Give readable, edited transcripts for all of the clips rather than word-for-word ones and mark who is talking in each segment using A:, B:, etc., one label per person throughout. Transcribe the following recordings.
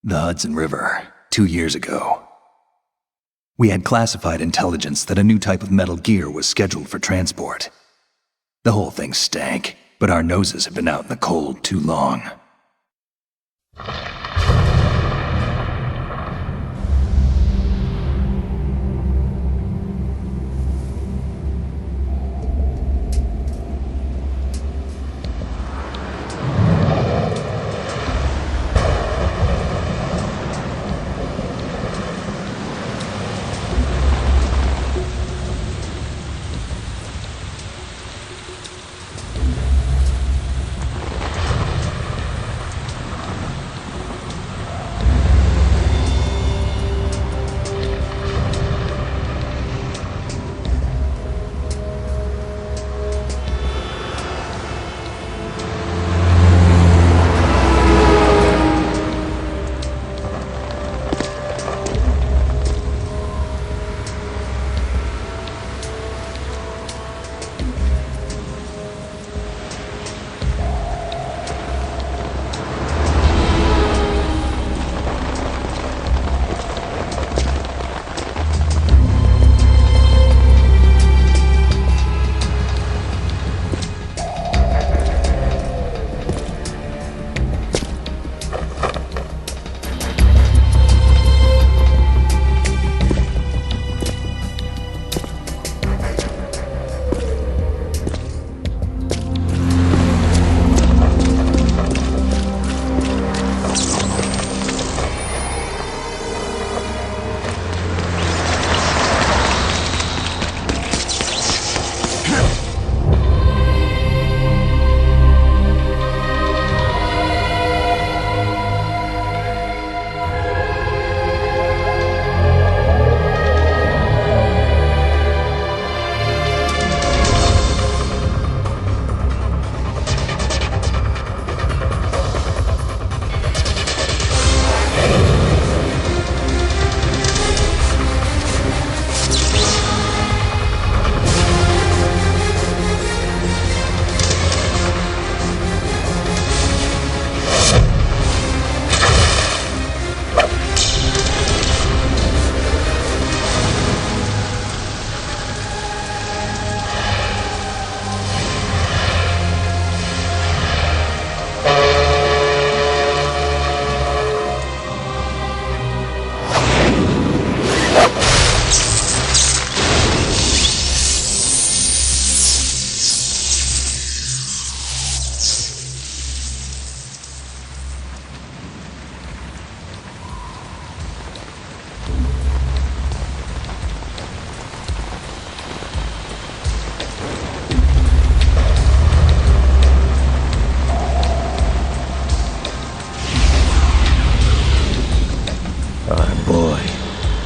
A: The Hudson River, 2 years ago. We had classified intelligence that a new type of metal gear was scheduled for transport. The whole thing stank, but our noses had been out in the cold too long.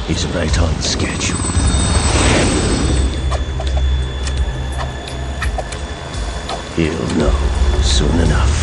B: He's right on schedule. He'll know soon enough.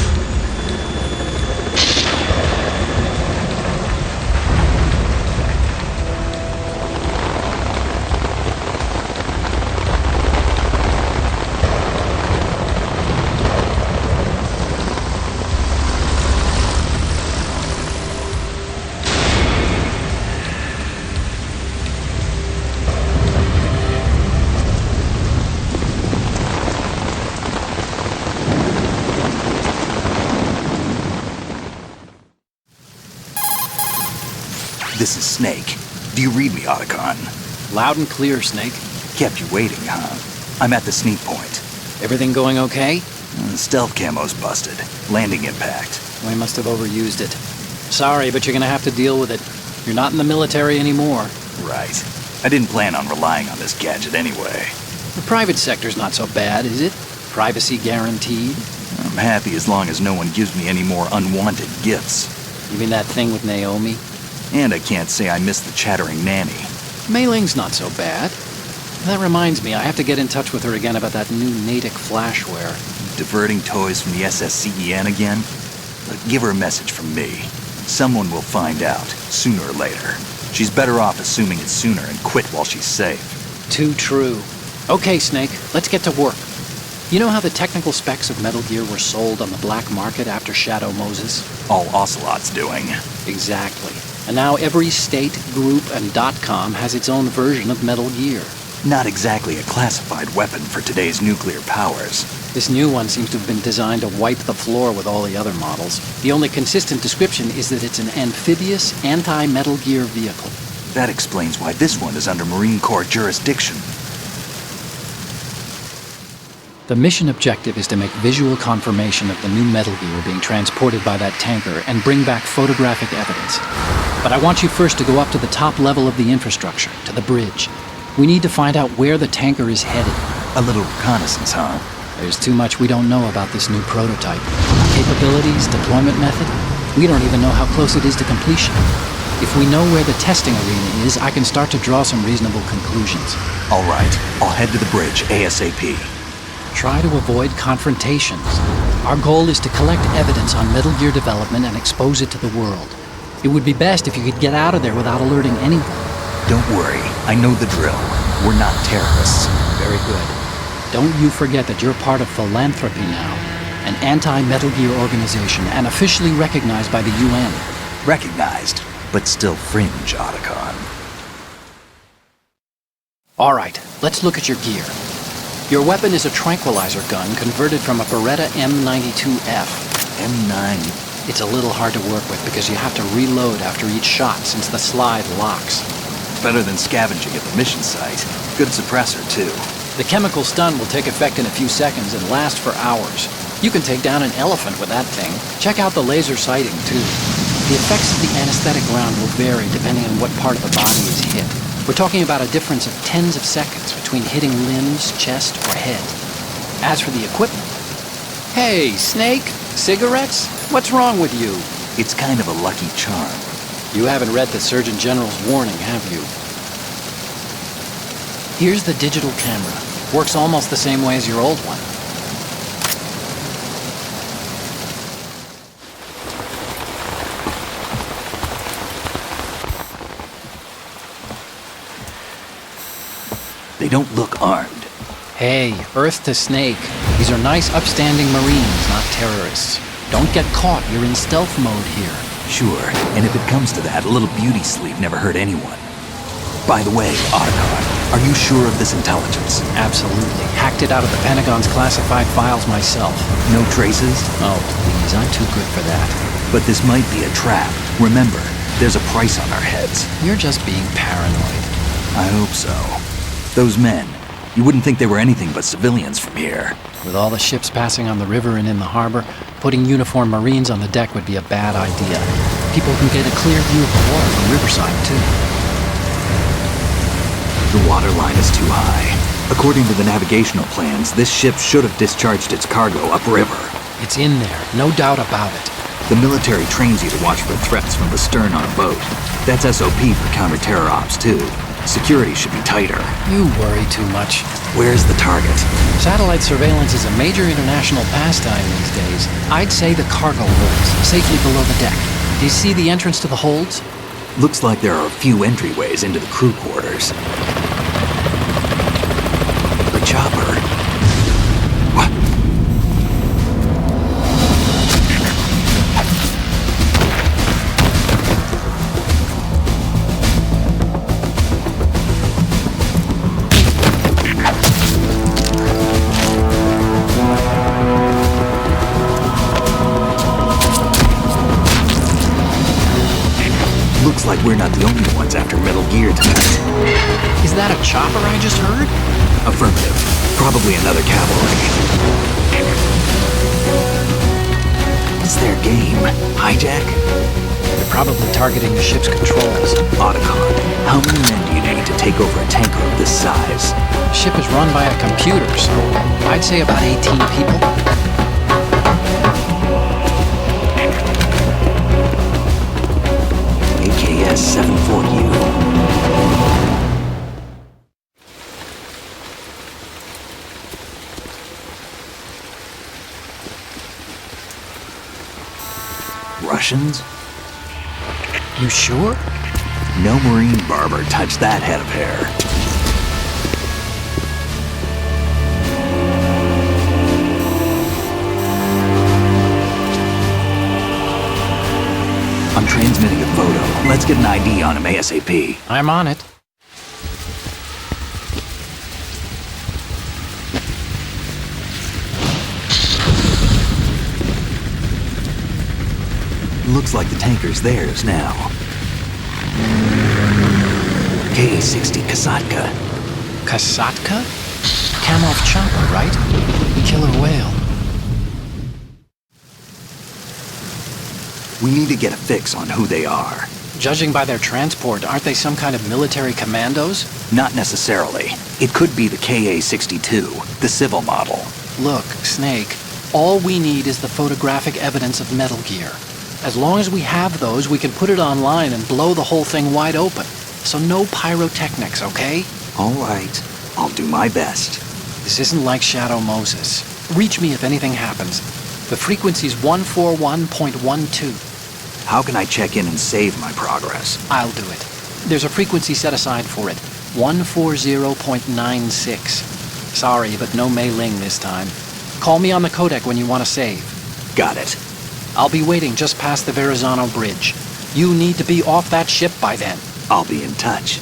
A: This is Snake. Do you read me, Otacon?
C: Loud and clear, Snake.
A: Kept you waiting, huh? I'm at the sneak point.
C: Everything going okay?
A: Stealth camo's busted. Landing impact.
C: We must have overused it. Sorry, but you're gonna have to deal with it. You're not in the military anymore.
A: Right. I didn't plan on relying on this gadget anyway.
C: The private sector's not so bad, is it? Privacy guaranteed?
A: I'm happy as long as no one gives me any more unwanted gifts.
C: You mean that thing with Naomi?
A: And I can't say I miss the chattering nanny.
C: Mei Ling's not so bad. That reminds me, I have to get in touch with her again about that new Natick flashware.
A: Diverting toys from the SSCEN again? But give her a message from me. Someone will find out, sooner or later. She's better off assuming it sooner and quit while she's safe.
C: Too true. Okay, Snake, let's get to work. You know how the technical specs of Metal Gear were sold on the black market after Shadow Moses?
A: All Ocelot's doing.
C: Exactly. And now every state, group, and .com has its own version of Metal Gear.
A: Not exactly a classified weapon for today's nuclear powers.
C: This new one seems to have been designed to wipe the floor with all the other models. The only consistent description is that it's an amphibious, anti-Metal Gear vehicle.
A: That explains why this one is under Marine Corps jurisdiction.
C: The mission objective is to make visual confirmation of the new Metal Gear being transported by that tanker and bring back photographic evidence. But I want you first to go up to the top level of the infrastructure, to the bridge. We need to find out where the tanker is headed.
A: A little reconnaissance, huh?
C: There's too much we don't know about this new prototype. Capabilities, deployment method, we don't even know how close it is to completion. If we know where the testing arena is, I can start to draw some reasonable conclusions.
A: All right, I'll head to the bridge ASAP.
C: Try to avoid confrontations. Our goal is to collect evidence on Metal Gear development and expose it to the world. It would be best if you could get out of there without alerting anyone.
A: Don't worry, I know the drill. We're not terrorists.
C: Very good. Don't you forget that you're part of Philanthropy now, an anti-Metal Gear organization and officially recognized by the UN.
A: Recognized, but still fringe, Otacon.
C: All right, let's look at your gear. Your weapon is a tranquilizer gun converted from a Beretta M92F.
A: M9.
C: It's a little hard to work with because you have to reload after each shot since the slide locks.
A: Better than scavenging at the mission site. Good suppressor, too.
C: The chemical stun will take effect in a few seconds and last for hours. You can take down an elephant with that thing. Check out the laser sighting, too. The effects of the anesthetic round will vary depending on what part of the body is hit. We're talking about a difference of tens of seconds between hitting limbs, chest, or head. As for the equipment... Hey, Snake? Cigarettes? What's wrong with you?
A: It's kind of a lucky charm.
C: You haven't read the Surgeon General's warning, have you? Here's the digital camera. Works almost the same way as your old one.
A: They don't look armed.
C: Hey, Earth to Snake. These are nice, upstanding Marines, not terrorists. Don't get caught. You're in stealth mode here.
A: Sure, and if it comes to that, a little beauty sleep never hurt anyone. By the way, Otacon, are you sure of this intelligence?
C: Absolutely. Hacked it out of the Pentagon's classified files myself.
A: No traces?
C: Oh, please, I'm too good for that.
A: But this might be a trap. Remember, there's a price on our heads.
C: You're just being paranoid.
A: I hope so. Those men, you wouldn't think they were anything but civilians from here.
C: With all the ships passing on the river and in the harbor, putting uniformed Marines on the deck would be a bad idea. People can get a clear view of the water from Riverside, too.
A: The water line is too high. According to the navigational plans, this ship should have discharged its cargo upriver.
C: It's in there, no doubt about it.
A: The military trains you to watch for threats from the stern on a boat. That's SOP for counter-terror ops, too. Security should be tighter.
C: You worry too much.
A: Where's the target?
C: Satellite surveillance is a major international pastime these days. I'd say the cargo holds, safely below the deck. Do you see the entrance to the holds?
A: Looks like there are a few entryways into the crew quarters. The chopper. What? Looks like we're not the only ones after Metal Gear tonight.
C: Is that a chopper I just heard?
A: Affirmative. Probably another cavalry. What's their game? Hijack?
C: They're probably targeting the ship's controls.
A: Otacon, how many men do you need to take over a tanker of this size?
C: The ship is run by a computer, so I'd say about 18 people.
A: AKS 74U. Russians?
C: You sure?
A: No Marine barber touched that head of hair. I'm transmitting a photo. Let's get an ID on him ASAP.
C: I'm on it.
A: Looks like the tanker's theirs now. KA-60 Kasatka.
C: Kasatka? Kamov chopper, right? Killer whale.
A: We need to get a fix on who they are.
C: Judging by their transport, aren't they some kind of military commandos?
A: Not necessarily. It could be the KA-62, the civil model.
C: Look, Snake, all we need is the photographic evidence of Metal Gear. As long as we have those, we can put it online and blow the whole thing wide open. So no pyrotechnics, okay?
A: All right. I'll do my best.
C: This isn't like Shadow Moses. Reach me if anything happens. The frequency's 141.12.
A: How can I check in and save my progress?
C: I'll do it. There's a frequency set aside for it. 140.96. Sorry, but no Mei Ling this time. Call me on the codec when you want to save.
A: Got it.
C: I'll be waiting just past the Verrazano Bridge. You need to be off that ship by then.
A: I'll be in touch.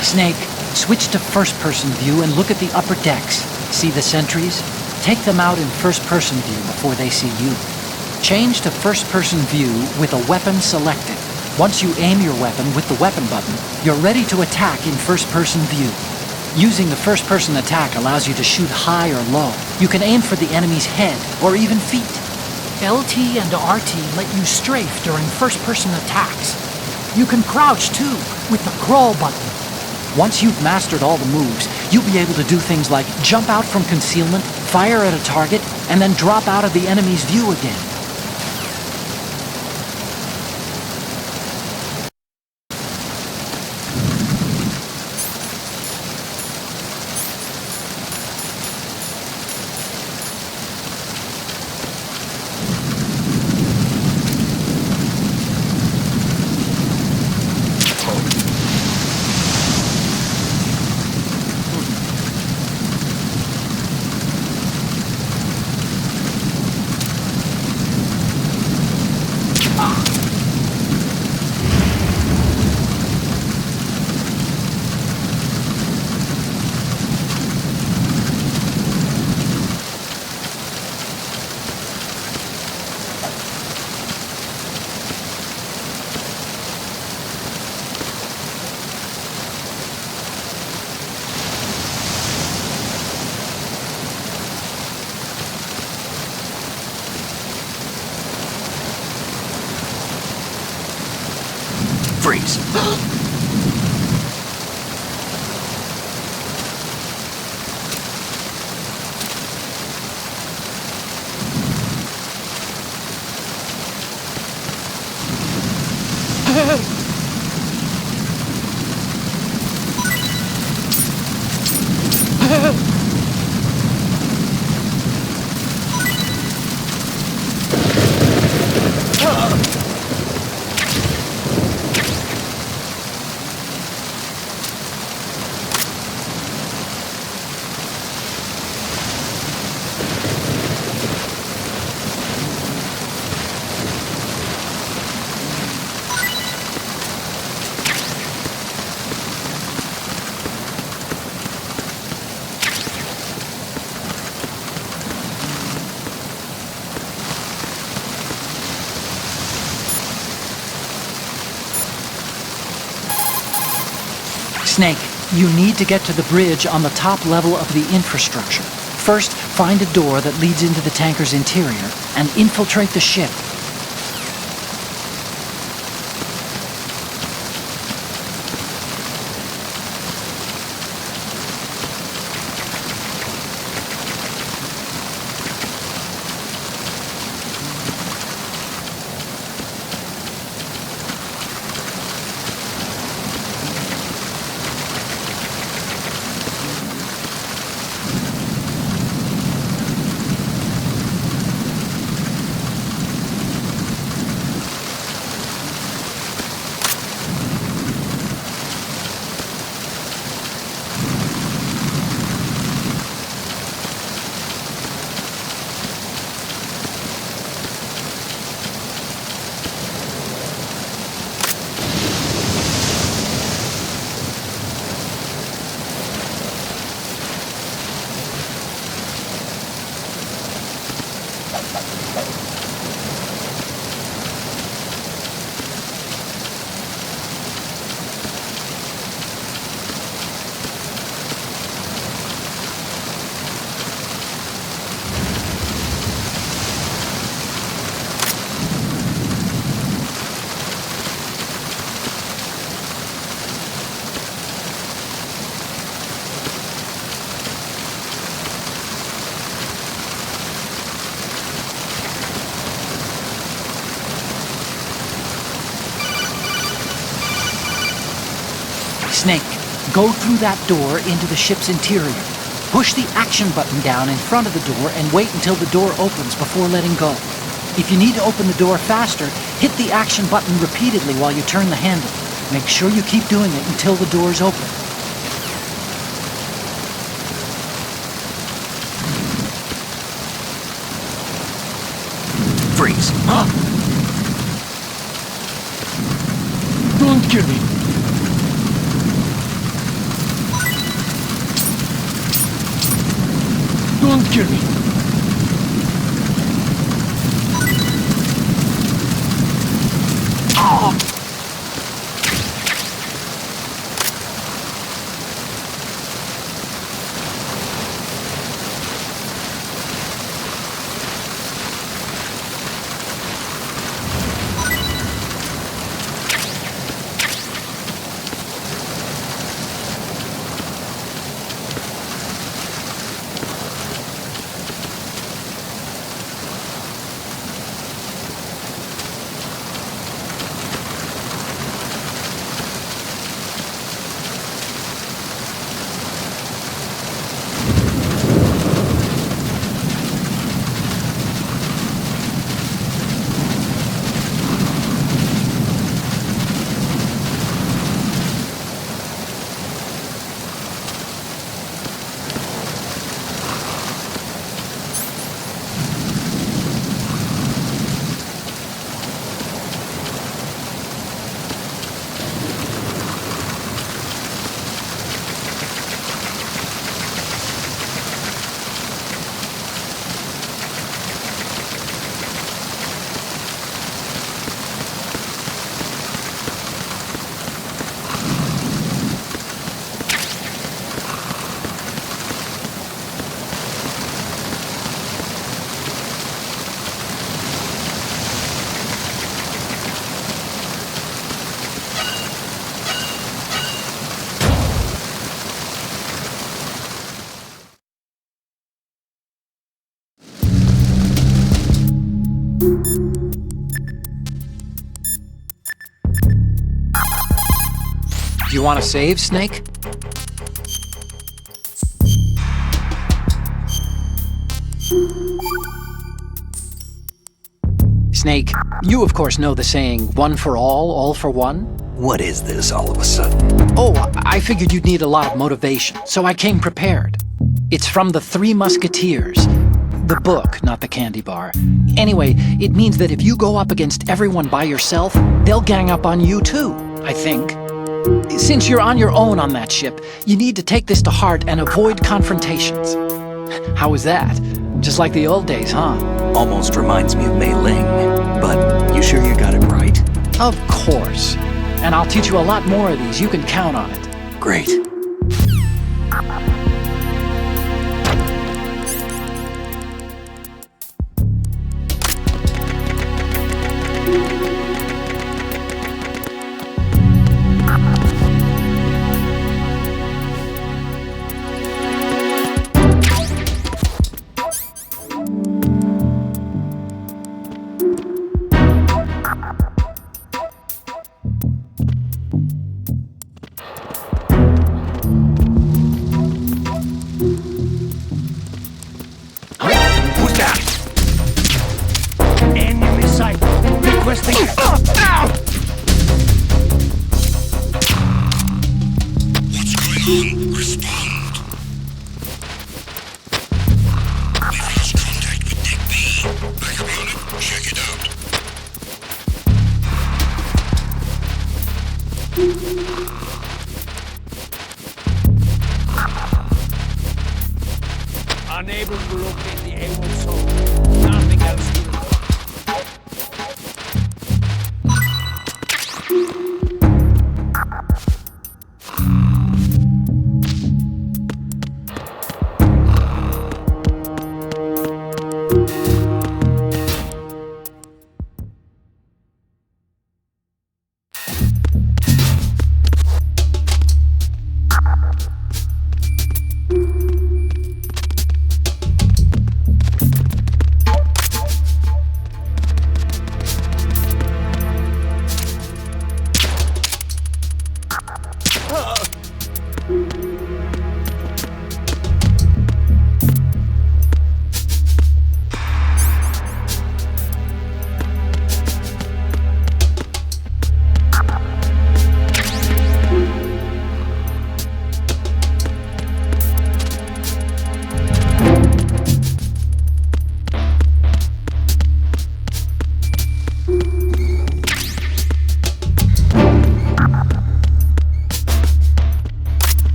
D: Snake, switch to first-person view and look at the upper decks. See the sentries? Take them out in first-person view before they see you. Change to first-person view with a weapon selected. Once you aim your weapon with the weapon button, you're ready to attack in first-person view. Using the first-person attack allows you to shoot high or low. You can aim for the enemy's head or even feet. LT and RT let you strafe during first-person attacks. You can crouch too with the crawl button. Once you've mastered all the moves, you'll be able to do things like jump out from concealment, fire at a target, and then drop out of the enemy's view again.
A: Freeze.
D: Snake, you need to get to the bridge on the top level of the infrastructure. First, find a door that leads into the tanker's interior and infiltrate the ship. Snake, go through that door into the ship's interior. Push the action button down in front of the door and wait until the door opens before letting go. If you need to open the door faster, hit the action button repeatedly while you turn the handle. Make sure you keep doing it until the door's open.
A: Freeze.
D: Huh? Don't kill me. Don't kill me.
C: Do you want to save, Snake? Snake, you of course know the saying, one for all for one?
A: What is this all of a sudden?
C: Oh, I figured you'd need a lot of motivation, so I came prepared. It's from the Three Musketeers. The book, not the candy bar. Anyway, it means that if you go up against everyone by yourself, they'll gang up on you too, I think. Since you're on your own on that ship, you need to take this to heart and avoid confrontations. How was that? Just like the old days, huh?
A: Almost reminds me of Mei Ling, but you sure you got it right?
C: Of course. And I'll teach you a lot more of these. You can count on it.
A: Great.
E: Unable to locate the A1 soul. Nothing else will work.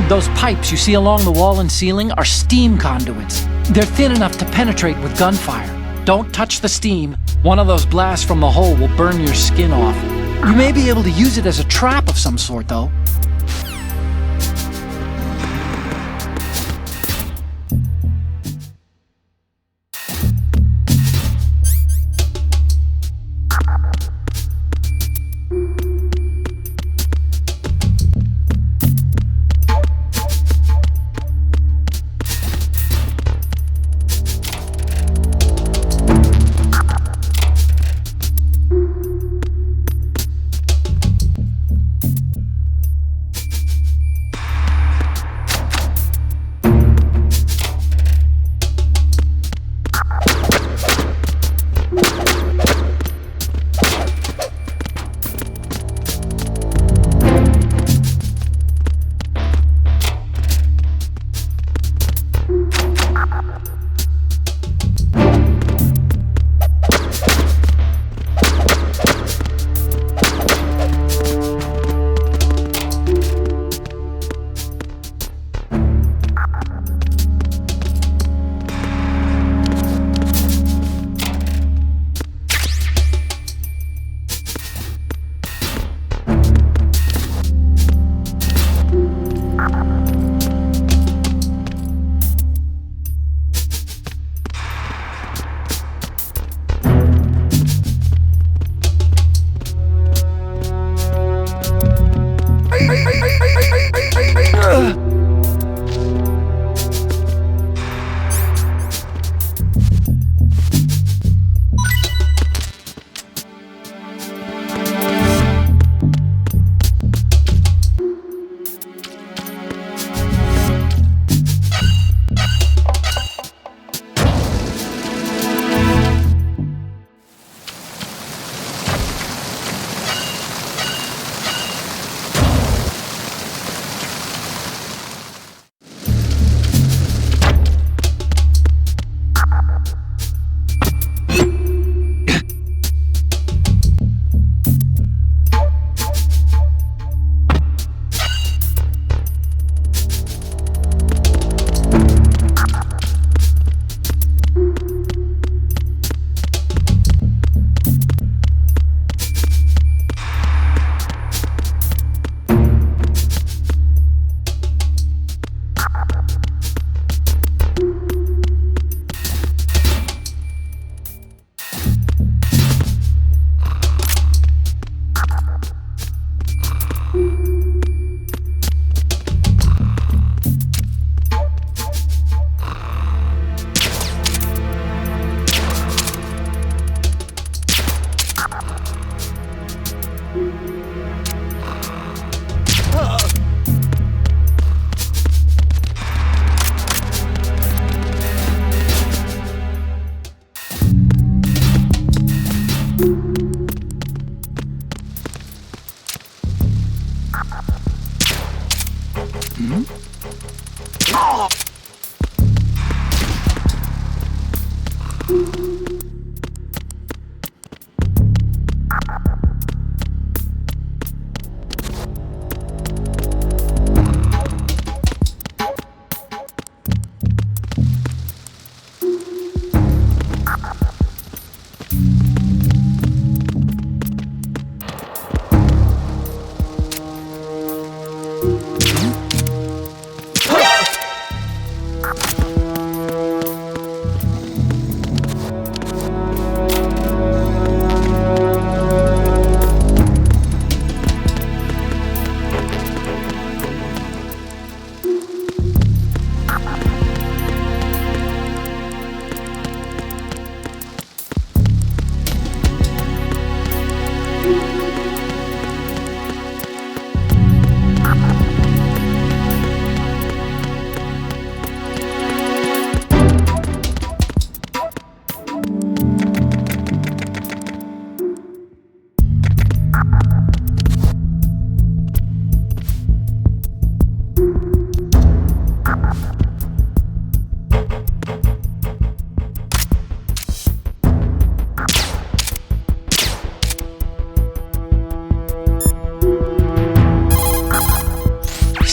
D: Those pipes you see along the wall and ceiling are steam conduits. They're thin enough to penetrate with gunfire. Don't touch the steam. One of those blasts from the hole will burn your skin off. You may be able to use it as a trap of some sort, though.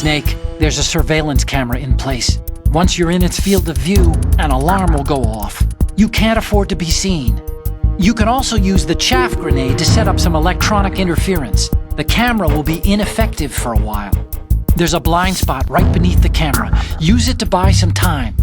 D: Snake, There's a surveillance camera in place. Once you're in its field of view, an alarm will go off. You can't afford to be seen. You can also use the chaff grenade to set up some electronic interference. The camera will be ineffective for a while. There's a blind spot right beneath the camera. Use it to buy some time.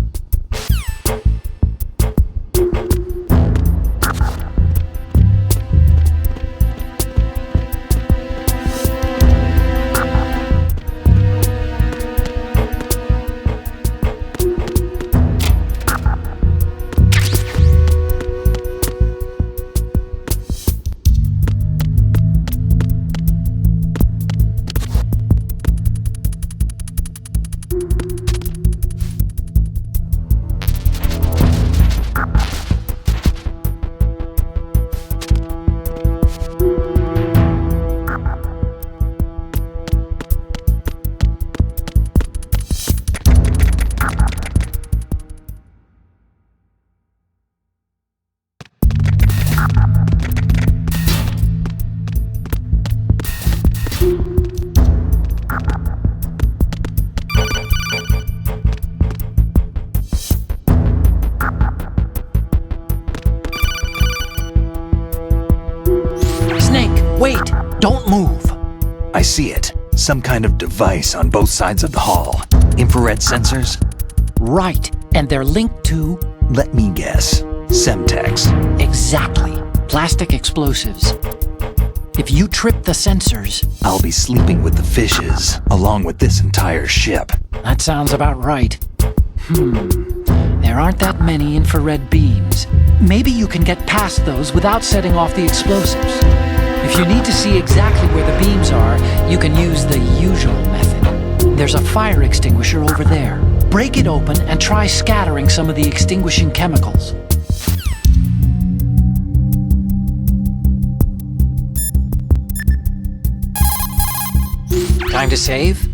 D: Wait! Don't move!
A: I see it. Some kind of device on both sides of the hall. Infrared sensors?
D: Right, and they're linked to...
A: Let me guess. Semtex.
D: Exactly. Plastic explosives. If you trip the sensors...
A: I'll be sleeping with the fishes, along with this entire ship.
D: That sounds about right. There aren't that many infrared beams. Maybe you can get past those without setting off the explosives. If you need to see exactly where the beams are, you can use the usual method. There's a fire extinguisher over there. Break it open and try scattering some of the extinguishing chemicals. Time to save?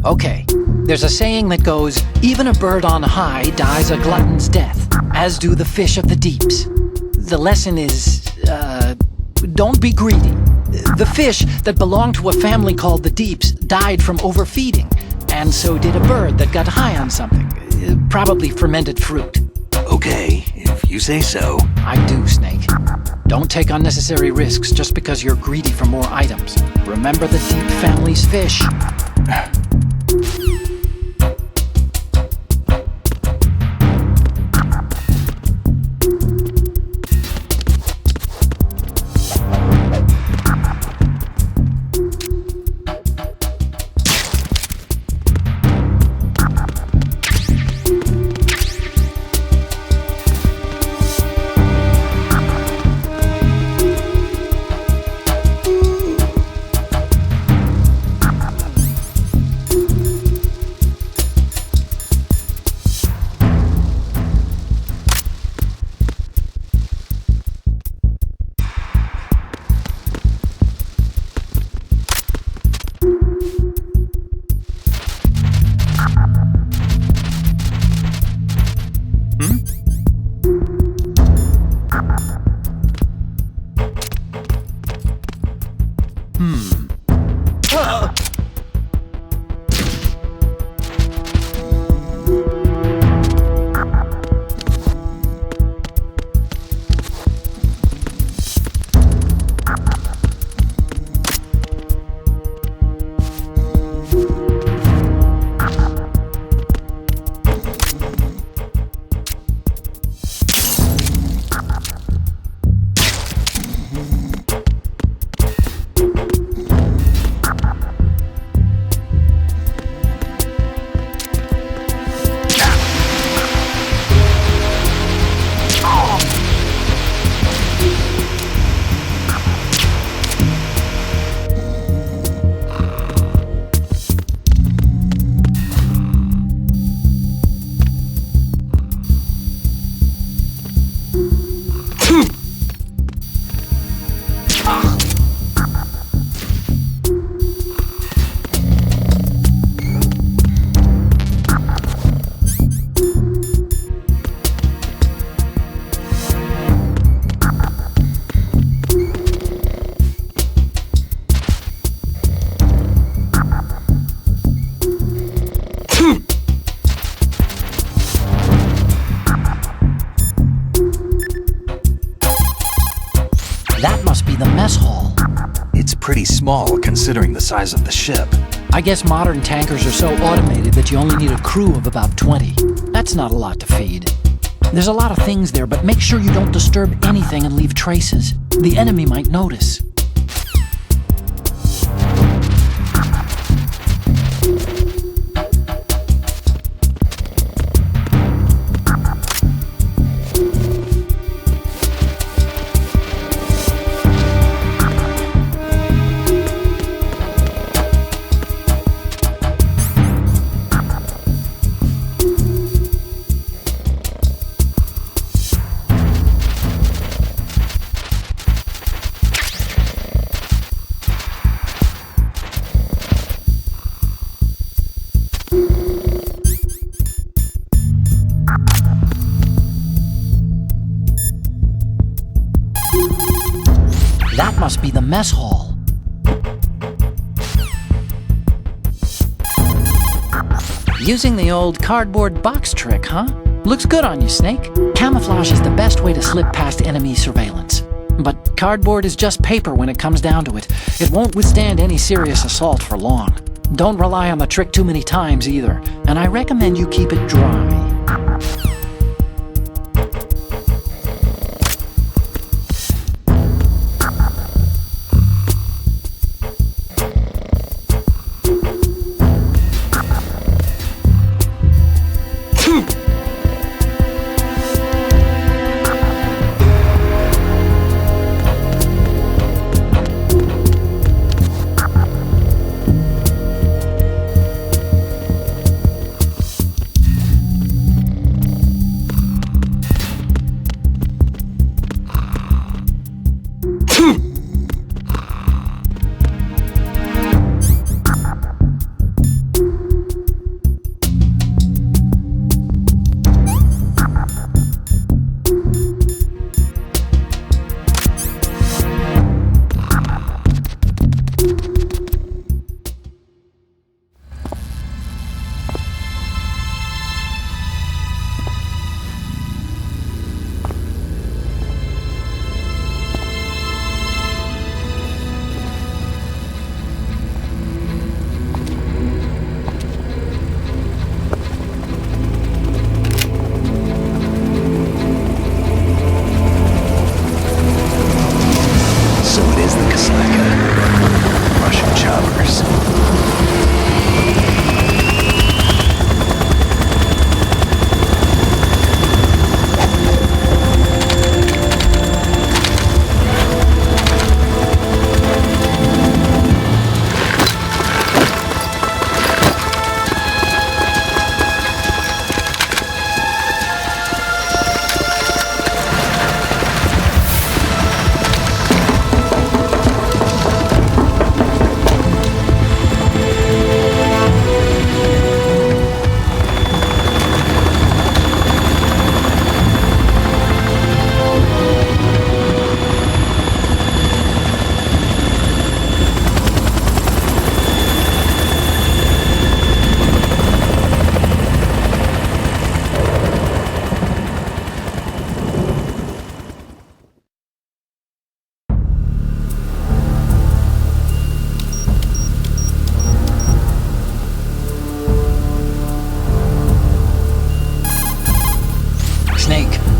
D: Okay, there's a saying that goes, even a bird on high dies a glutton's death, as do the fish of the deeps. The lesson is, don't be greedy. The fish that belonged to a family called the Deeps died from overfeeding, and so did a bird that got high on something, probably fermented fruit.
A: Okay, if you say so.
D: I do, Snake. Don't take unnecessary risks just because you're greedy for more items. Remember the Deep family's fish. the mess hall.
A: It's pretty small considering the size of the ship.
D: I guess modern tankers are so automated that you only need a crew of about 20. That's not a lot to feed. There's a lot of things there, but make sure you don't disturb anything and leave traces. The enemy might notice. That must be the mess hall. Using the old cardboard box trick, huh? Looks good on you, Snake. Camouflage is the best way to slip past enemy surveillance. But cardboard is just paper when it comes down to it. It won't withstand any serious assault for long. Don't rely on the trick too many times either, and I recommend you keep it dry.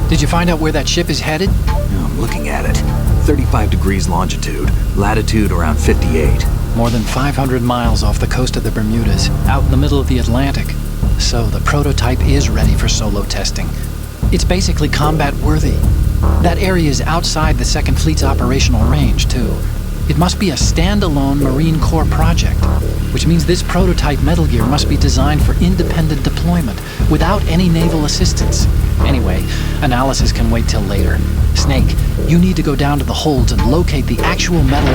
C: Did you find out where that ship is headed?
A: I'm looking at it. 35 degrees longitude, latitude around 58.
C: More than 500 miles off the coast of the Bermudas, out in the middle of the Atlantic. So the prototype is ready for solo testing. It's basically combat worthy. That area is outside the Second Fleet's operational range, too. It must be a standalone Marine Corps project, which means this prototype Metal Gear must be designed for independent deployment, without any naval assistance. Anyway, analysis can wait till later. Snake, you need to go down to the holds and locate the actual metal...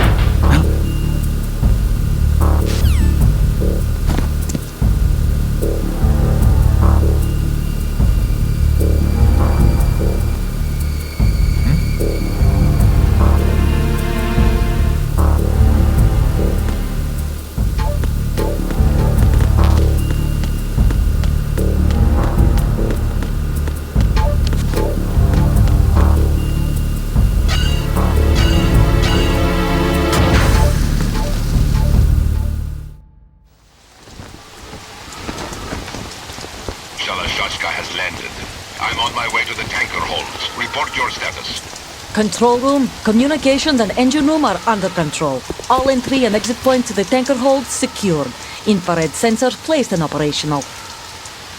F: Control room, communications, and engine room are under control. All entry and exit points to the tanker hold secured. Infrared sensors placed and operational.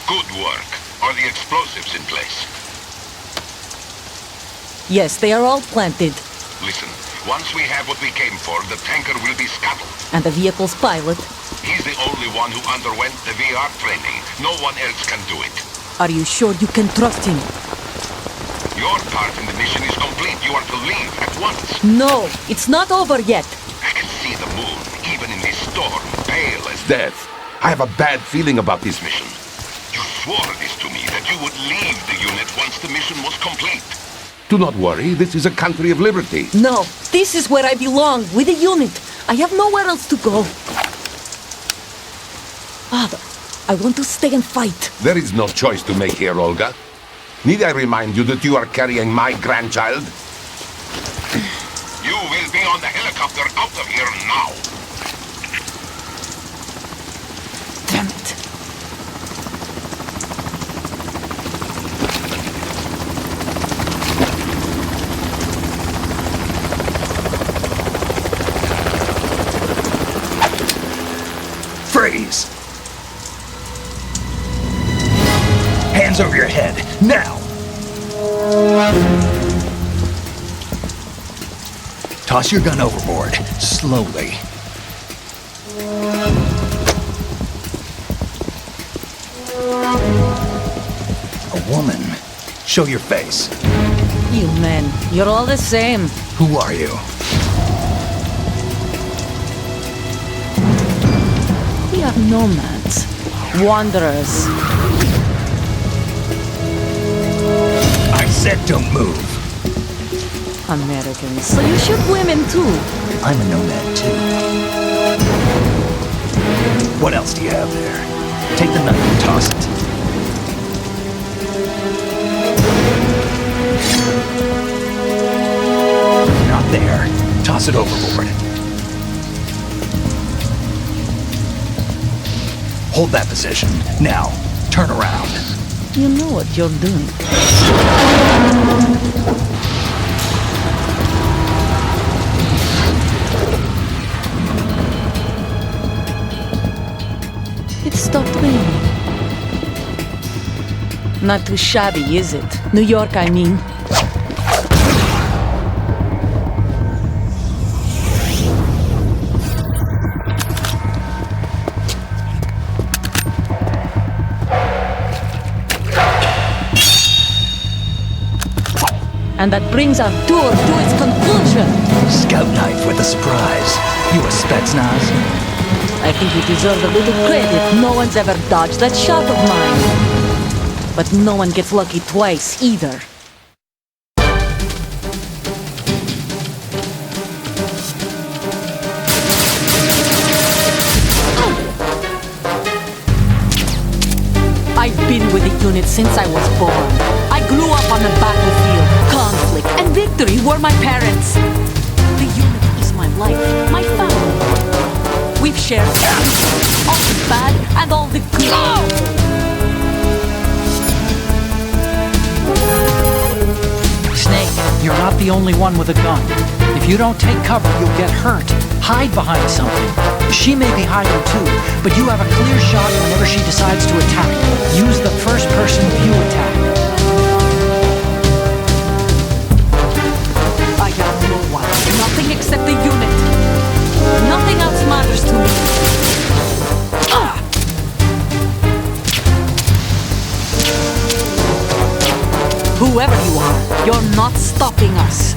G: Good work. Are the explosives in place?
F: Yes, they are all planted.
G: Listen, once we have what we came for, the tanker will be scuttled.
F: And the vehicle's pilot.
G: He's the only one who underwent the VR training. No one else can do it.
F: Are you sure you can trust him?
G: Your part in the mission is complete. You are to leave at once.
F: No, it's not over yet.
G: I can see the moon, even in this storm, pale as death. I have a bad feeling about this mission. You swore this to me, that you would leave the unit once the mission was complete. Do not worry, this is a country of liberty.
F: No, this is where I belong, with the unit. I have nowhere else to go. Father, I want to stay and fight.
G: There is no choice to make here, Olga. Need I remind you that you are carrying my grandchild? You will be on the helicopter out of here now.
F: Damn it.
A: Freeze! Hands over your head, now! Toss your gun overboard, slowly. A woman. Show your face.
F: You men, you're all the same.
A: Who are you?
F: We are nomads. Wanderers.
A: I said don't move.
F: Americans. So you shoot women too.
A: I'm a nomad too. What else do you have there? Take the knife and toss it. Not there. Toss it overboard. Hold that position. Now, turn around.
F: You know what you're doing. It stopped raining. Not too shabby, is it? New York, I mean. And that brings our tour to its conclusion.
A: Scout knife with a surprise. You a Spetsnaz?
F: I think you deserve a little credit. No one's ever dodged that shot of mine. But no one gets lucky twice, either. I've been with the unit since I was born. I grew up on the battlefield. Conflict and victory were my parents. The unit is my life, my family. We've shared all the bad and all the good.
D: Snake, you're not the only one with a gun. If you don't take cover, you'll get hurt. Hide behind something. She may be hiding too, but you have a clear shot whenever she decides to attack. Use the first-person view attack.
F: I have no one. Nothing except the unit. Nothing else matters to me. Whoever you are, you're not stopping us.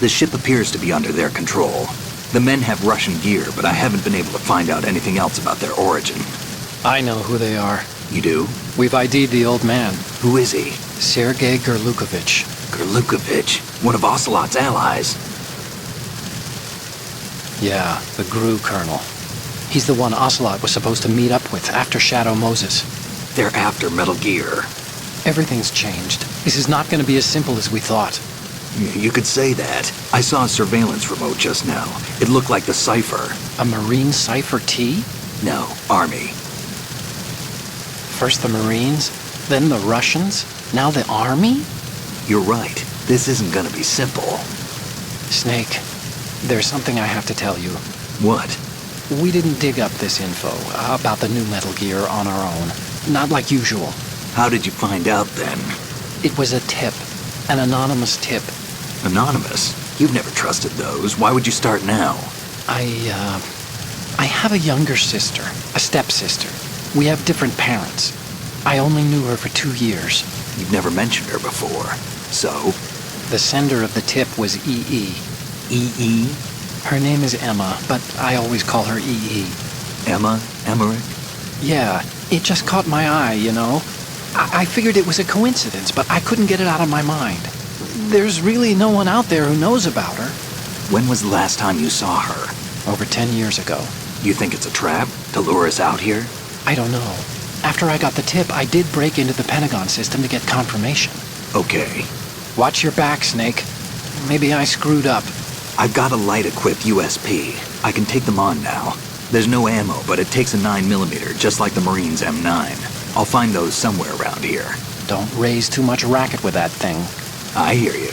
A: The ship appears to be under their control. The men have Russian gear, but I haven't been able to find out anything else about their origin.
C: I know who they are.
A: You do?
C: We've ID'd the old man,
A: Who is he?
C: Sergei Gerlukovich.
A: Gerlukovich, one of Ocelot's allies.
C: Yeah, the GRU colonel. He's the one Ocelot was supposed to meet up with after Shadow Moses.
A: They're after Metal Gear.
C: Everything's changed. This is not going to be as simple as we thought.
A: You could say that. I saw a surveillance remote just now. It looked like the Cypher.
C: A Marine Cypher T?
A: No, Army.
C: First the Marines, then the Russians, now the Army?
A: You're right. This isn't gonna be simple.
C: Snake, there's something I have to tell you.
A: What?
C: We didn't dig up this info about the new Metal Gear on our own. Not like usual.
A: How did you find out then?
C: It was a tip. An anonymous tip.
A: Anonymous? You've never trusted those. Why would you start now?
C: I have a younger sister, a stepsister. We have different parents. I only knew her for 2 years.
A: You've never mentioned her before. So?
C: The sender of the tip was EE.
A: EE?
C: Her name is Emma, but I always call her EE.
A: Emma? Emmerich?
C: Yeah, it just caught my eye, you know? I figured it was a coincidence, but I couldn't get it out of my mind. There's really no one out there who knows about her.
A: When was the last time you saw her?
C: Over 10 years ago.
A: You think it's a trap? To lure us out here?
C: I don't know. After I got the tip, I did break into the Pentagon system to get confirmation.
A: Okay.
C: Watch your back, Snake. Maybe I screwed up.
A: I've got a light-equipped USP. I can take them on now. There's no ammo, but it takes a 9mm, just like the Marines' M9. I'll find those somewhere around here.
C: Don't raise too much racket with that thing.
A: I hear you.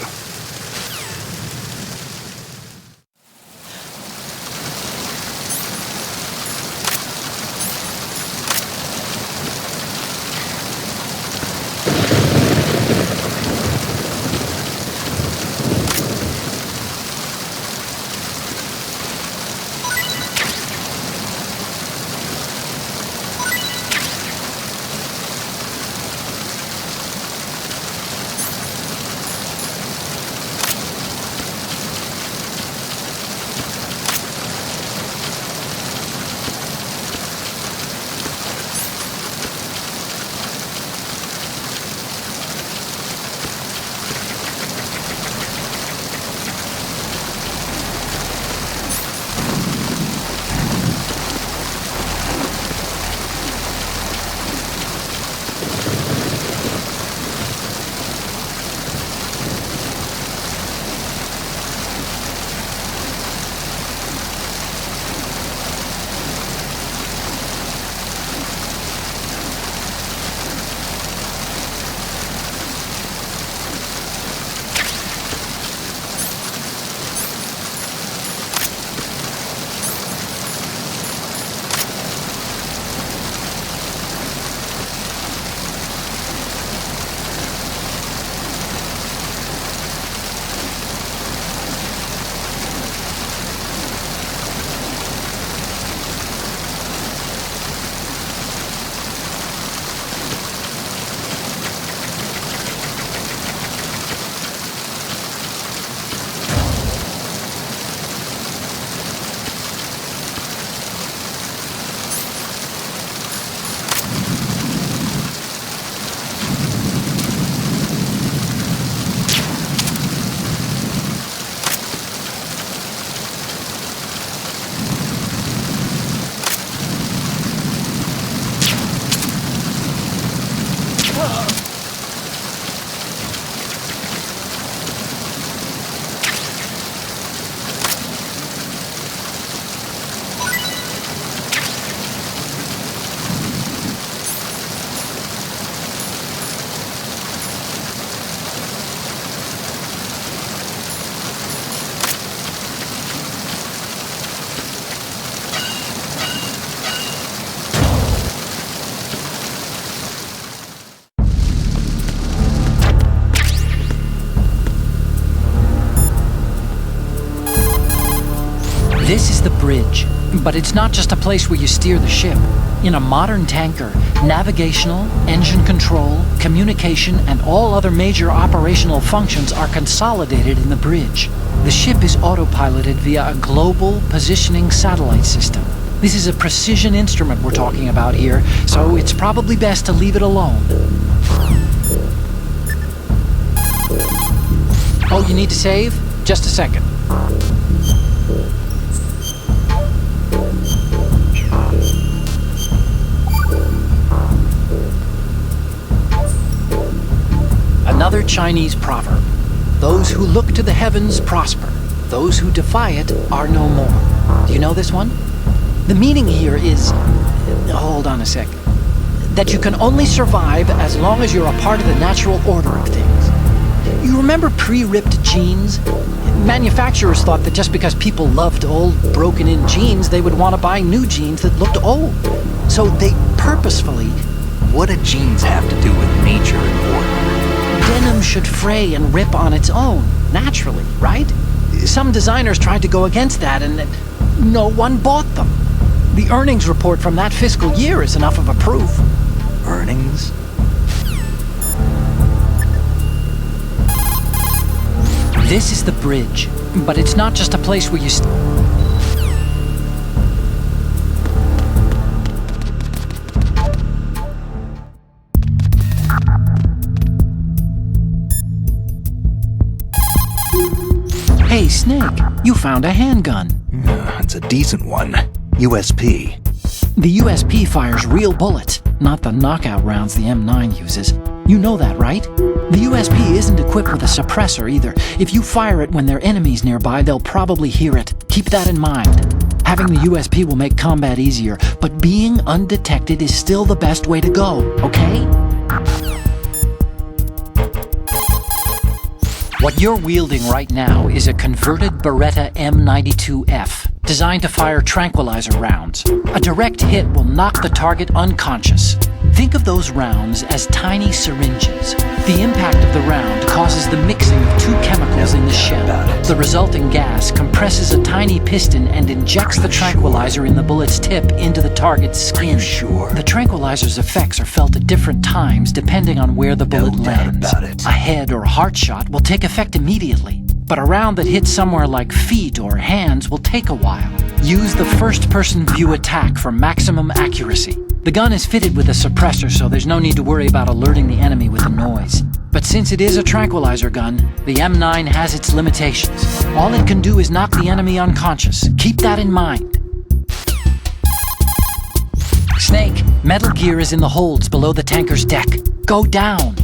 D: This is the bridge. But it's not just a place where you steer the ship. In a modern tanker, navigational, engine control, communication, and all other major operational functions are consolidated in the bridge. The ship is autopiloted via a global positioning satellite system. This is a precision instrument we're talking about here, so it's probably best to leave it alone. Oh, you need to save? Just a second. Another Chinese proverb. Those who look to the heavens prosper. Those who defy it are no more. Do you know this one? The meaning here is... Hold on a sec. That you can only survive as long as you're a part of the natural order of things. You remember pre-ripped jeans? Manufacturers thought that just because people loved old, broken-in jeans, they would want to buy new jeans that looked old. So they purposefully...
A: What do jeans have to do with nature and order?
D: Denim should fray and rip on its own, naturally, right? Some designers tried to go against that and no one bought them. The earnings report from that fiscal year is enough of a proof.
A: Earnings?
D: This is the bridge, but it's not just a place where you Hey, Snake, you found a handgun.
A: It's a decent one. USP.
D: The USP fires real bullets, not the knockout rounds the M9 uses. You know that, right? The USP isn't equipped with a suppressor either. If you fire it when there are enemies nearby, they'll probably hear it. Keep that in mind. Having the USP will make combat easier, but being undetected is still the best way to go, okay? What you're wielding right now is a converted Beretta M92F, designed to fire tranquilizer rounds. A direct hit will knock the target unconscious. Think of those rounds as tiny syringes. The impact of the round causes the mixing of two chemicals in the shell. The resulting gas compresses a tiny piston and injects the tranquilizer in the bullet's tip into the target's skin.
A: Sure.
D: The tranquilizer's effects are felt at different times depending on where the bullet lands. A head or heart shot will take effect immediately, but a round that hits somewhere like feet or hands will take a while. Use the first-person view attack for maximum accuracy. The gun is fitted with a suppressor, so there's no need to worry about alerting the enemy with a noise. But since it is a tranquilizer gun, the M9 has its limitations. All it can do is knock the enemy unconscious. Keep that in mind. Snake, metal gear is in the holds below the tanker's deck. Go down.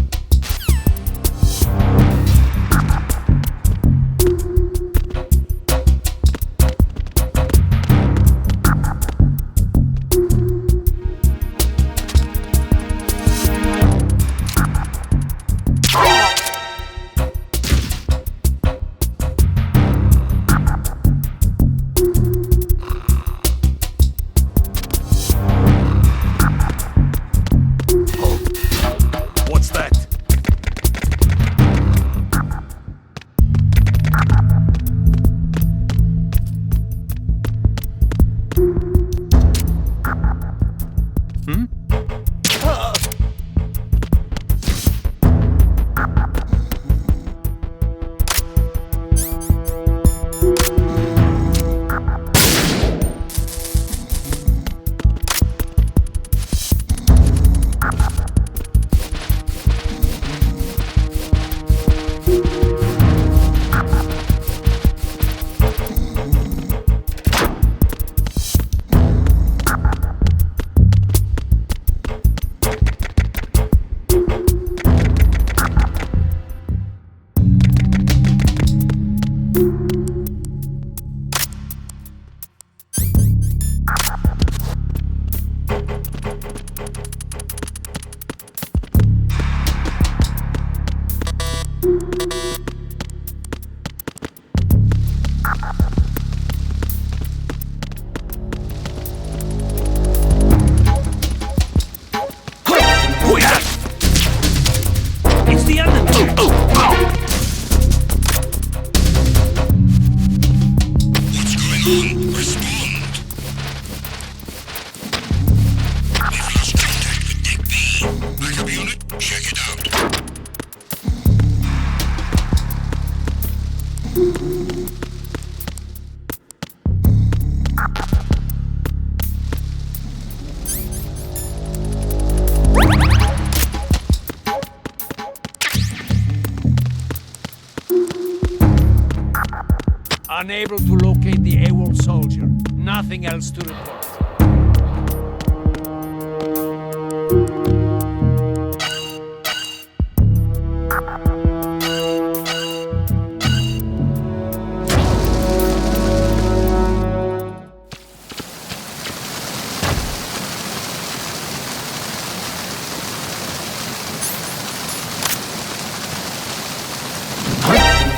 E: unable to locate the AWOL soldier. Nothing else to report.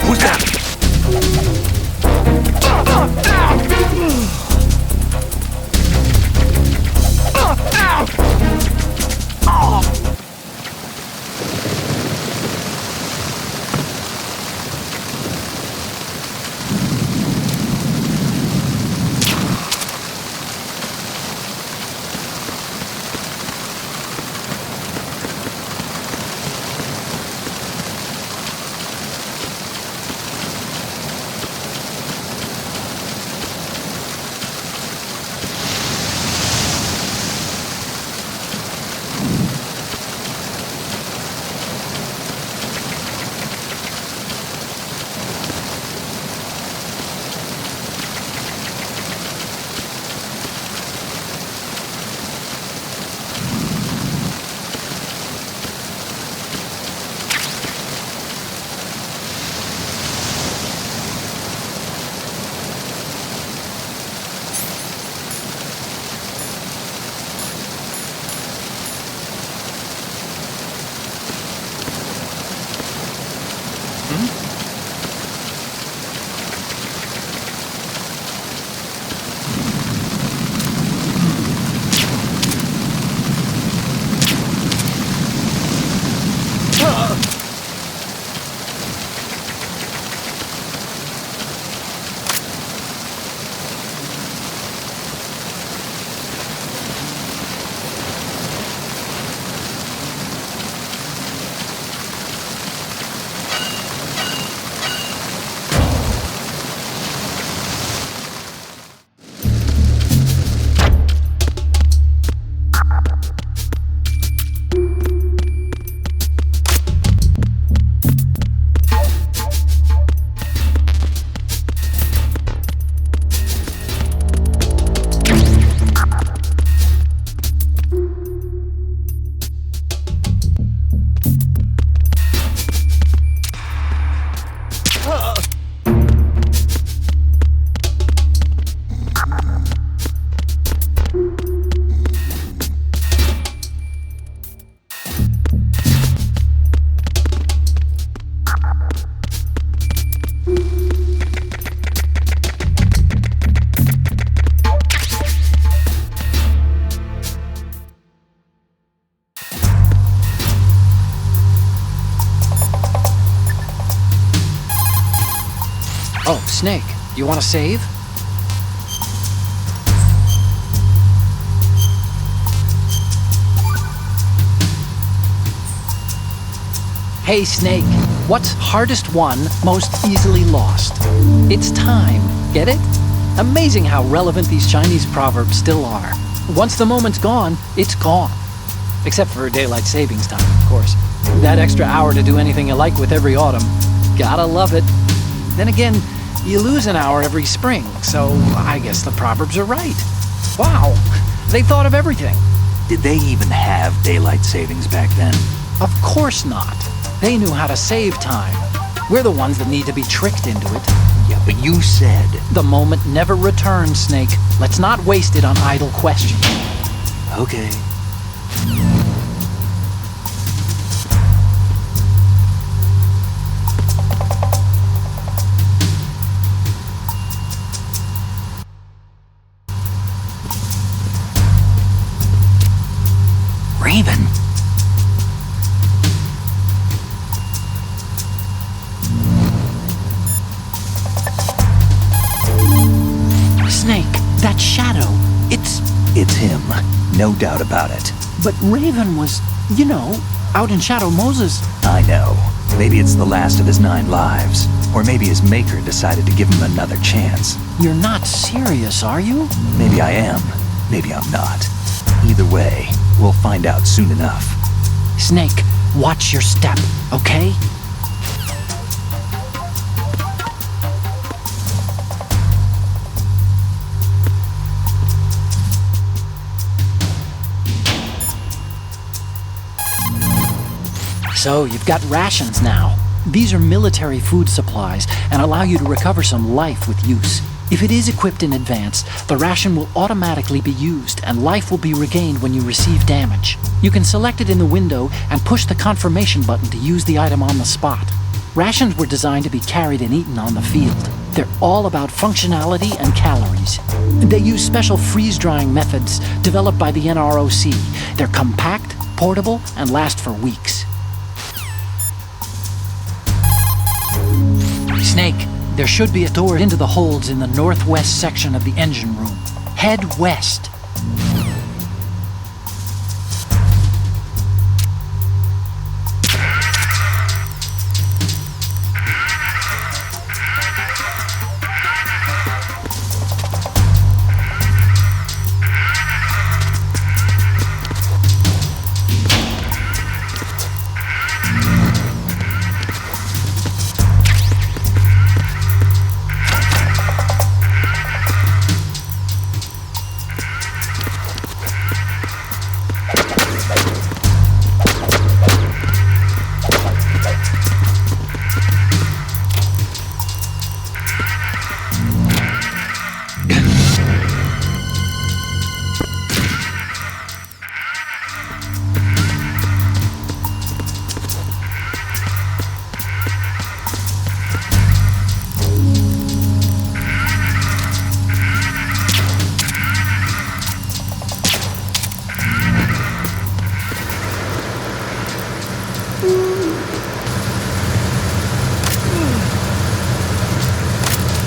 G: Who's that?
C: Oh, Snake, you want to save? Hey, Snake, what's hardest won, most easily lost? It's time, get it? Amazing how relevant these Chinese proverbs still are. Once the moment's gone, it's gone. Except for daylight savings time, of course. That extra hour to do anything you like with every autumn. Gotta love it. Then again, you lose an hour every spring, so I guess the proverbs are right. Wow, they thought of everything.
A: Did they even have daylight savings back then?
C: Of course not. They knew how to save time. We're the ones that need to be tricked into it.
A: Yeah, but you said...
C: The moment never returns, Snake. Let's not waste it on idle questions.
A: Okay. Raven?
D: Snake, that shadow, it's
A: him. No doubt about it.
D: But Raven was, you know, out in Shadow Moses.
A: I know. Maybe it's the last of his 9 lives. Or maybe his maker decided to give him another chance.
D: You're not serious, are you?
A: Maybe I am. Maybe I'm not. Either way, we'll find out soon enough.
D: Snake, watch your step, okay? So, you've got rations now. These are military food supplies and allow you to recover some life with use. If it is equipped in advance, the ration will automatically be used and life will be regained when you receive damage. You can select it in the window and push the confirmation button to use the item on the spot. Rations were designed to be carried and eaten on the field. They're all about functionality and calories. They use special freeze-drying methods developed by the NROC. They're compact, portable, and last for weeks. Snake, there should be a door into the holds in the northwest section of the engine room. Head west.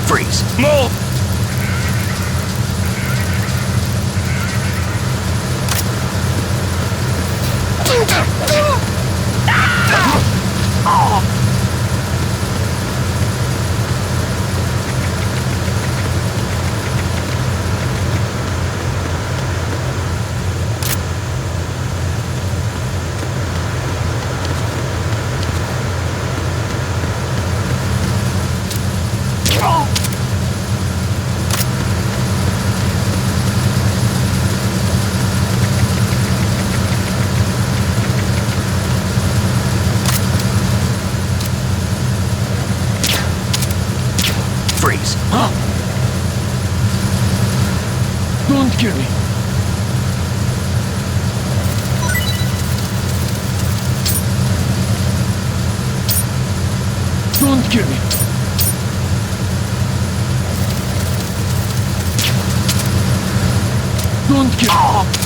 A: Freeze!
G: Move!
A: Freeze!
E: Don't kill me. Don't kill me. Don't kill me.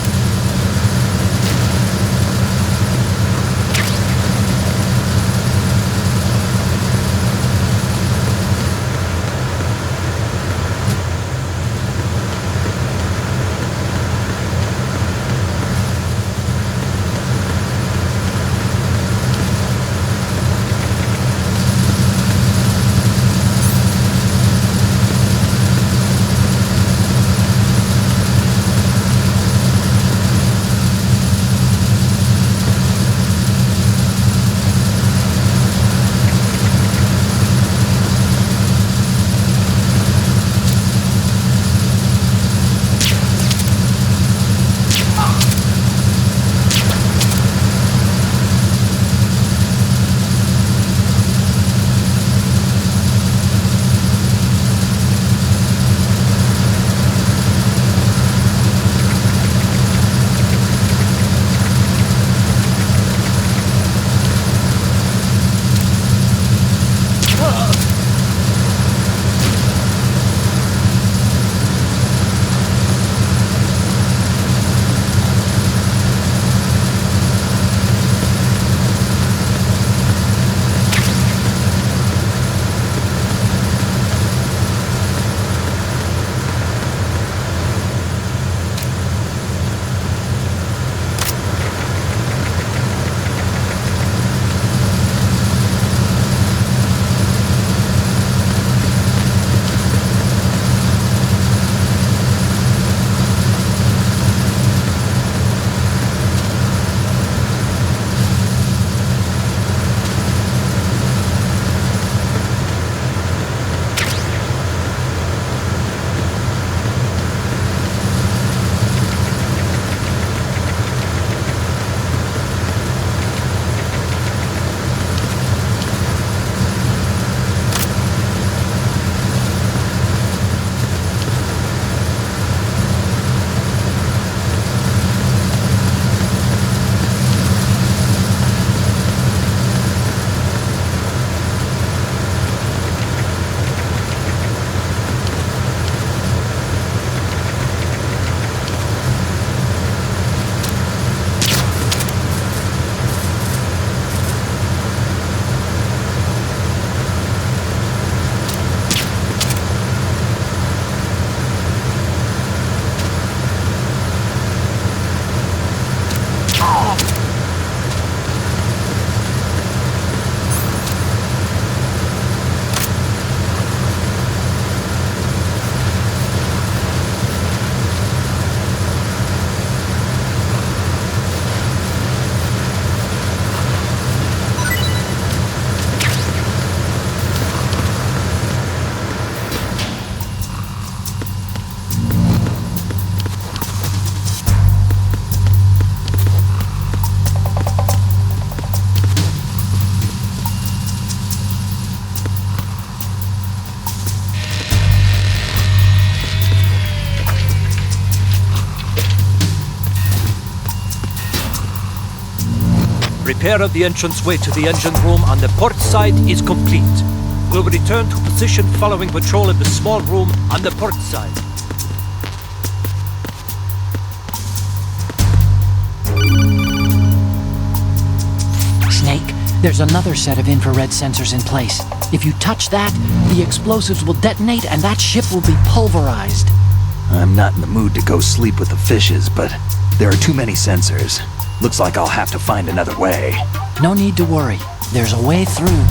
E: Repair of the entranceway to the engine room on the port side is complete. We'll return to position following patrol of the small room on the port side.
D: Snake, there's another set of infrared sensors in place. If you touch that, the explosives will detonate and that ship will be pulverized.
A: I'm not in the mood to go sleep with the fishes, but there are too many sensors. Looks like I'll have to find another way.
D: No need to worry. There's a way through.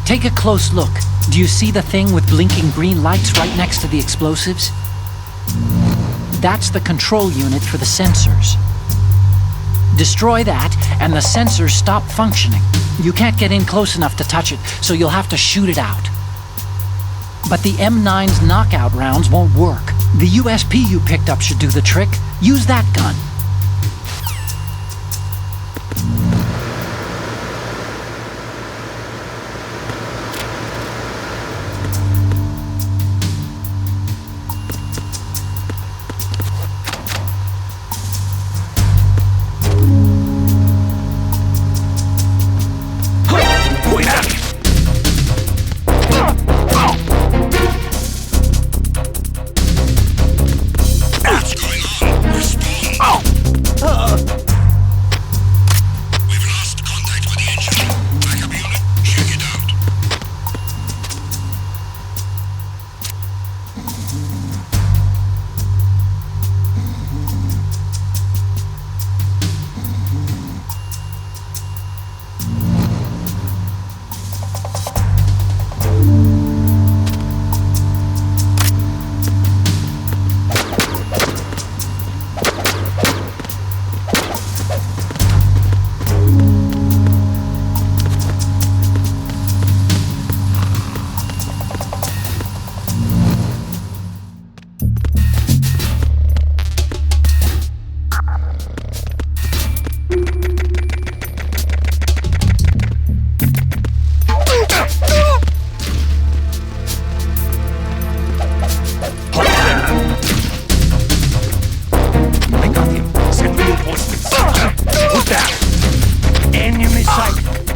D: Take a close look. Do you see the thing with blinking green lights right next to the explosives? That's the control unit for the sensors. Destroy that, and the sensors stop functioning. You can't get in close enough to touch it, so you'll have to shoot it out. But the M9's knockout rounds won't work. The USP you picked up should do the trick. Use that gun.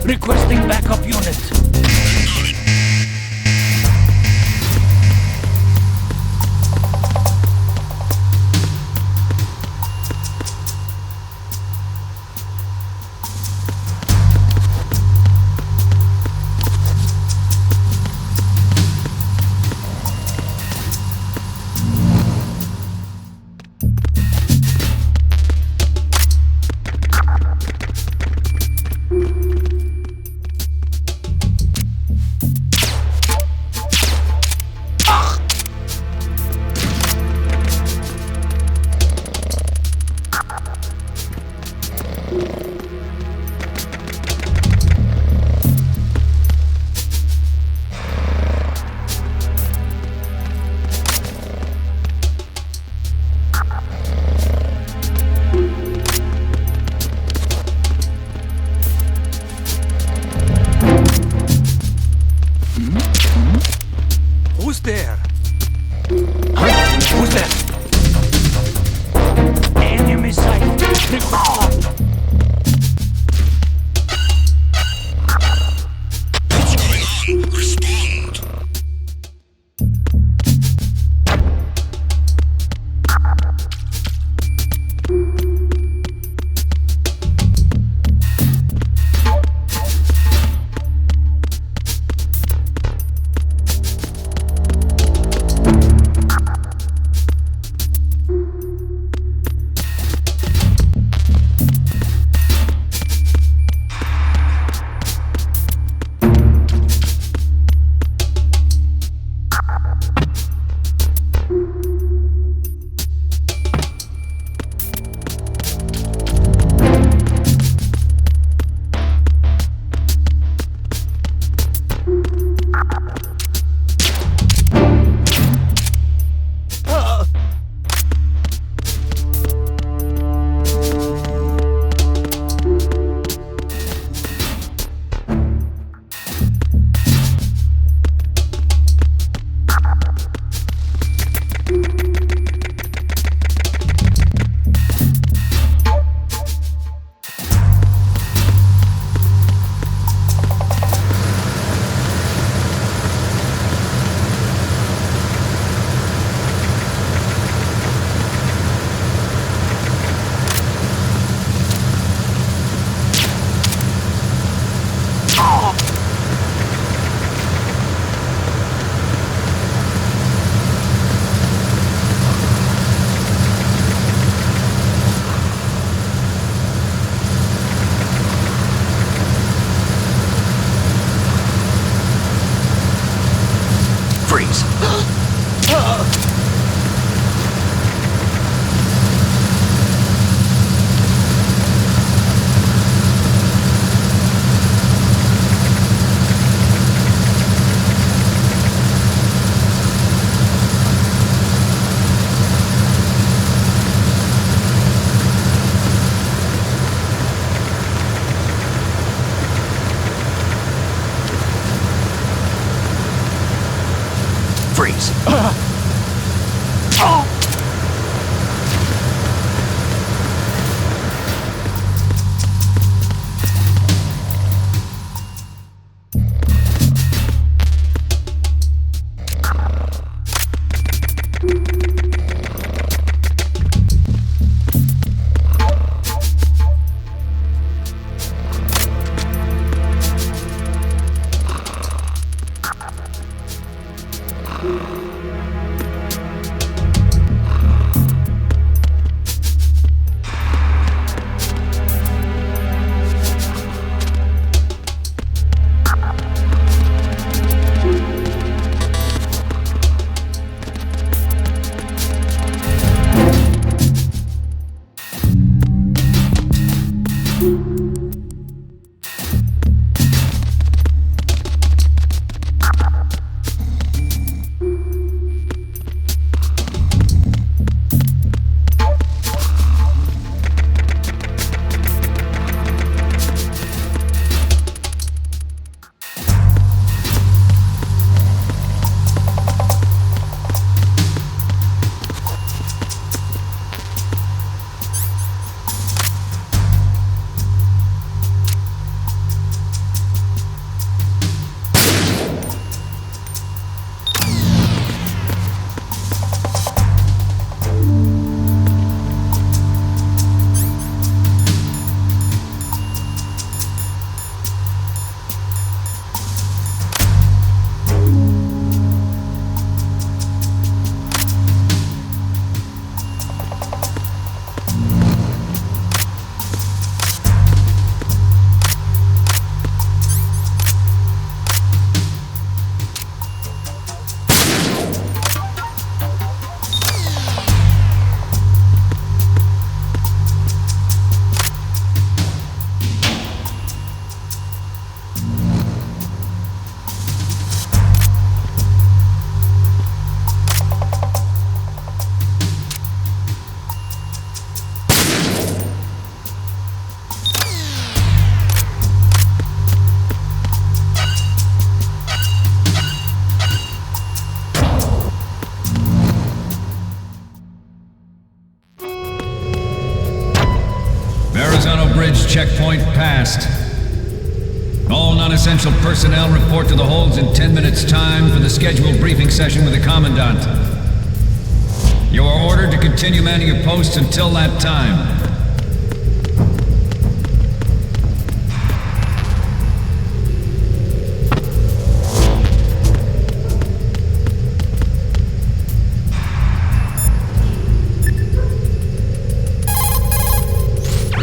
E: Requesting backup unit. Who's there? Huh? Who's there? Enemy sight.
H: What's going on? Respond.
A: Freeze.
I: Checkpoint passed. All non-essential personnel report to the holds in 10 minutes' time for the scheduled briefing session with the Commandant. You are ordered to continue manning your posts until that time.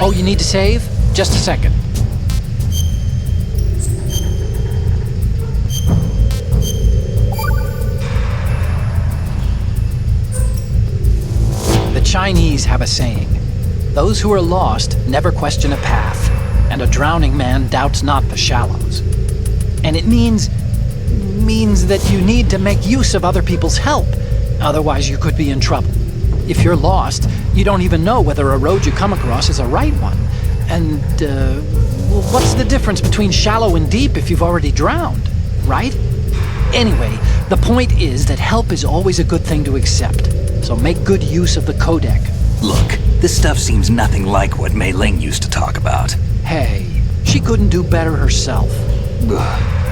C: Oh, you need to save? Just a second. The Chinese have a saying. Those who are lost never question a path, and a drowning man doubts not the shallows. And it means that you need to make use of other people's help, otherwise you could be in trouble. If you're lost, you don't even know whether a road you come across is a right one. And, what's the difference between shallow and deep if you've already drowned, right? Anyway, the point is that help is always a good thing to accept. So make good use of the codec.
A: Look, this stuff seems nothing like what Mei Ling used to talk about.
C: Hey, she couldn't do better herself.
A: Ugh.